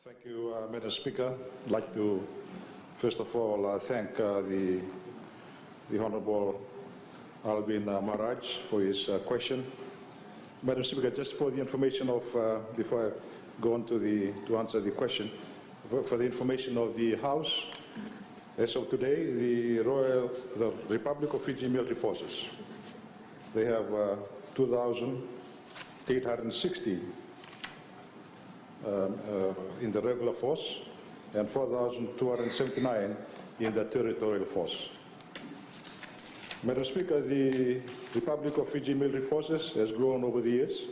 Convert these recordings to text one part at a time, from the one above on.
Thank you, Madam Speaker. I'd like to, first of all, thank the Honourable Alvin Maraj for his question. Madam Speaker, just for the information of, before I go on to answer the question, for the information of the House, as of today, the Republic of Fiji Military Forces, they have 2,860 in the regular force and 4,279 in the territorial force. Madam Speaker, the Republic of Fiji Military Forces has grown over the years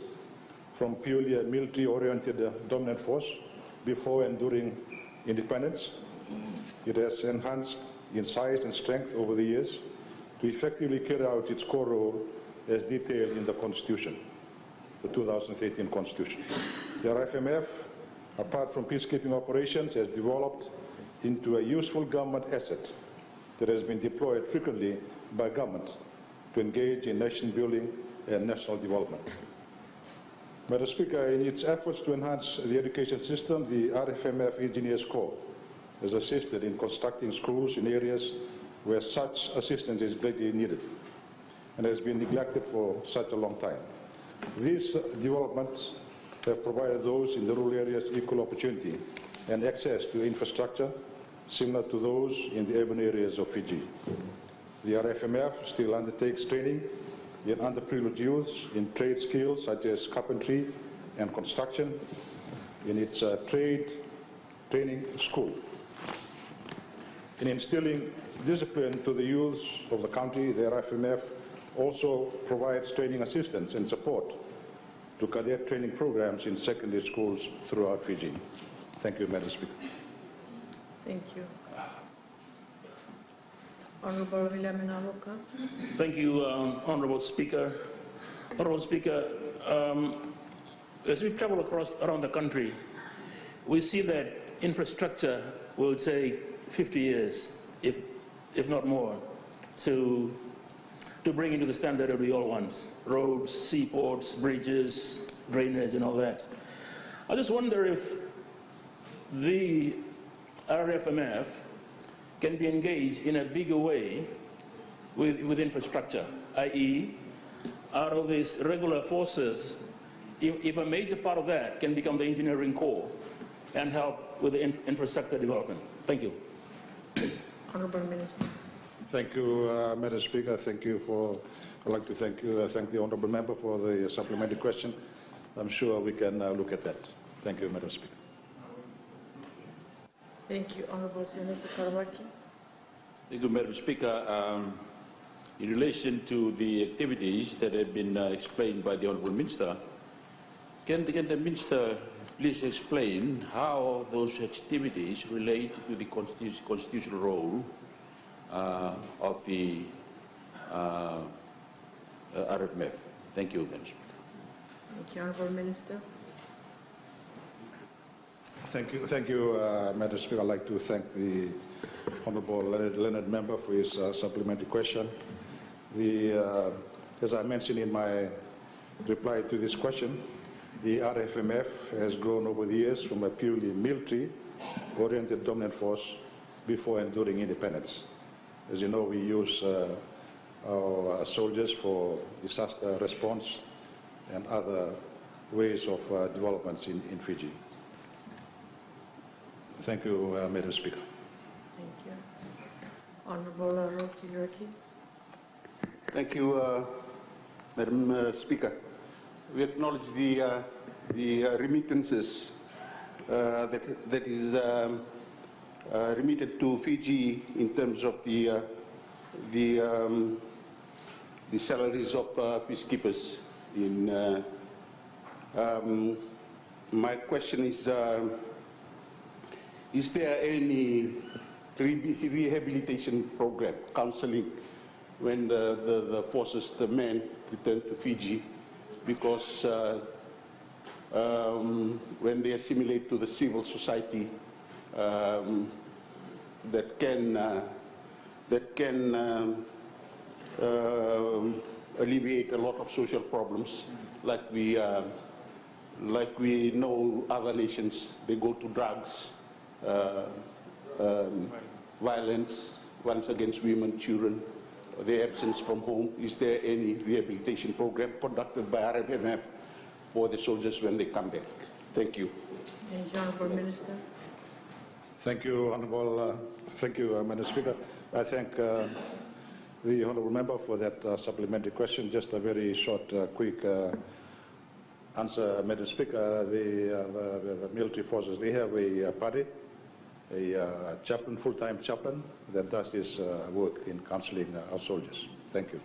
from purely a military-oriented dominant force before and during independence. It has enhanced in size and strength over the years to effectively carry out its core role as detailed in the Constitution, the 2013 Constitution. The RFMF, apart from peacekeeping operations, has developed into a useful government asset that has been deployed frequently by governments to engage in nation building and national development. Madam Speaker, in its efforts to enhance the education system, the RFMF Engineers Corps has assisted in constructing schools in areas where such assistance is greatly needed and has been neglected for such a long time. These developments have provided those in the rural areas equal opportunity and access to infrastructure similar to those in the urban areas of Fiji. The RFMF still undertakes training in underprivileged youths in trade skills such as carpentry and construction in its trade training school. In instilling discipline to the youths of the country, the RFMF also provides training assistance and support to cadet training programs in secondary schools throughout Fiji. Thank you, Madam Speaker. Thank you. Honourable William Nawoka. Thank you, Honourable Speaker. Honourable Speaker, as we travel around the country, we see that infrastructure will take 50 years, if not more, to bring into the standard that we all want. Roads, seaports, bridges, drainage, and all that. I just wonder if the RFMF can be engaged in a bigger way with infrastructure, i.e., out of these regular forces, if a major part of that can become the engineering corps and help with the infrastructure development. Thank you. Honourable Minister. Thank you, Madam Speaker. Thank you for, I'd like to thank the Honourable Member for the supplementary question. I'm sure we can look at that. Thank you, Madam Speaker. Thank you, Honourable Senator Karawaki. Thank you, Madam Speaker. In relation to the activities that have been explained by the Honourable Minister, can the Minister please explain how those activities relate to the constitutional role of the RFMF? Thank you, Madam Speaker. Thank you, Honourable Minister. Thank you, Madam Speaker. I'd like to thank the Honourable Leonard Member for his supplementary question. As I mentioned in my reply to this question, the RFMF has grown over the years from a purely military-oriented dominant force before and during independence. As you know, we use our soldiers for disaster response and other ways of developments in Fiji. Thank you, Madam Speaker. Thank you. Honourable Roki Reki. Thank you, Madam Speaker. We acknowledge the remittances that is remitted to Fiji in terms of the salaries of peacekeepers. My question is there any rehabilitation program, counseling, when the forces, the men, return to Fiji? Because when they assimilate to the civil society, that can alleviate a lot of social problems, like we Like we know other nations, they go to drugs, violence against women, children, their absence from home. Is there any rehabilitation program conducted by RFMF for the soldiers when they come back? Thank you. Thank you, Honourable Minister. Thank you, Honourable. Thank you, Madam Speaker. I thank the Honourable Member for that supplementary question. Just a very short, quick answer, Madam Speaker. The military forces, they have a party, a chaplain, full-time chaplain, that does this work in counseling our soldiers. Thank you.